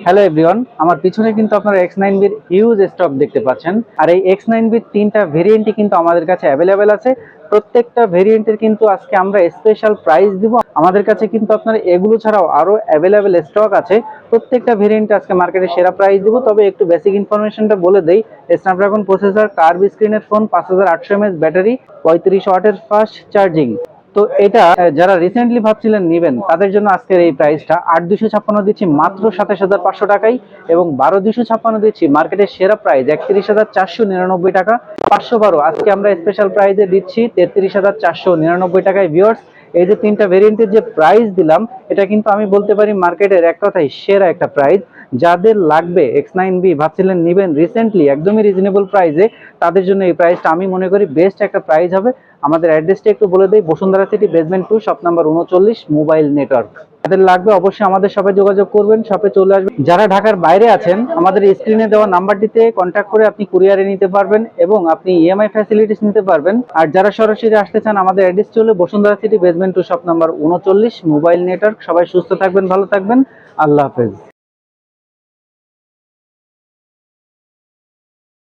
Hello everyone, আমার পিছনে কিন্তু আপনারা X9B হিউজ স্টক দেখতে পাচ্ছেন। আর এই X9B তিনটা ভেরিয়েন্টই কিন্তু আমাদের কাছে অ্যাভেলেবেল আছে। প্রত্যেকটা ভেরিয়েন্টের কিন্তু আজকে আমরা স্পেশাল প্রাইস দিব। আমাদের কাছে কিন্তু আপনারা এগুলো ছাড়াও আরো অ্যাভেলেবেল স্টক আছে। প্রত্যেকটা ভেরিয়েন্টে আজকে মার্কেটে সেরা প্রাইস দিব। তবে একটু বেসিক ইনফরমেশনটা বলে দেই। স্ন্যাপড্রাগন প্রসেসর, কার্ভ স্ক্রিনের ফোন, 5800 mAh ব্যাটারি, 35 ওয়াটের ফাস্ট চার্জিং। তো এটা যারা রিসেন্টলি ভাবছিলেন নেবেন তাদের জন্য আজকের এই প্রাইসটা 8256 দিচ্ছি মাত্র 27500 টাকায়, এবং 12256 দিচ্ছি মার্কেটের সেরা প্রাইস 31499 টাকা। 512 আজকে আমরা স্পেশাল প্রাইসে দিচ্ছি 33499 টাকায়। ভিউয়ার্স, এই যে তিনটা ভেরিয়েন্টের যে প্রাইস দিলাম, এটা কিন্তু আমি বলতে পারি মার্কেটের এক কথায় সেরা একটা প্রাইস। যাদের লাগবে X9B ভাবছিলেন নেবেন রিসেন্টলি একদমই রিজনেবল প্রাইসে, তাদের জন্য এই প্রাইসটা আমি মনে করি বেস্ট একটা প্রাইস হবে। আমাদের অ্যাড্রেসটা একটু বলে দেই, Bashundhara city basement 2 shop number 39 mobile network. যাদের লাগবে অবশ্যই আমাদের শপে যোগাযোগ করবেন, শপে চলে আসবেন। যারা ঢাকার বাইরে আছেন আমাদের স্ক্রিনে দেওয়া নাম্বারটিতে কন্ট্যাক্ট করে আপনি কুরিয়ারে নিতে পারবেন এবং আপনি ইএমআই ফ্যাসিলিটিস নিতে পারবেন। আর যারা সরাসরি আসতে চান আমাদের অ্যাড্রেস হলো Bashundhara city basement 2 shop number 39 mobile network. সবাই সুস্থ থাকবেন, ভালো থাকবেন, আল্লাহ হাফেজ।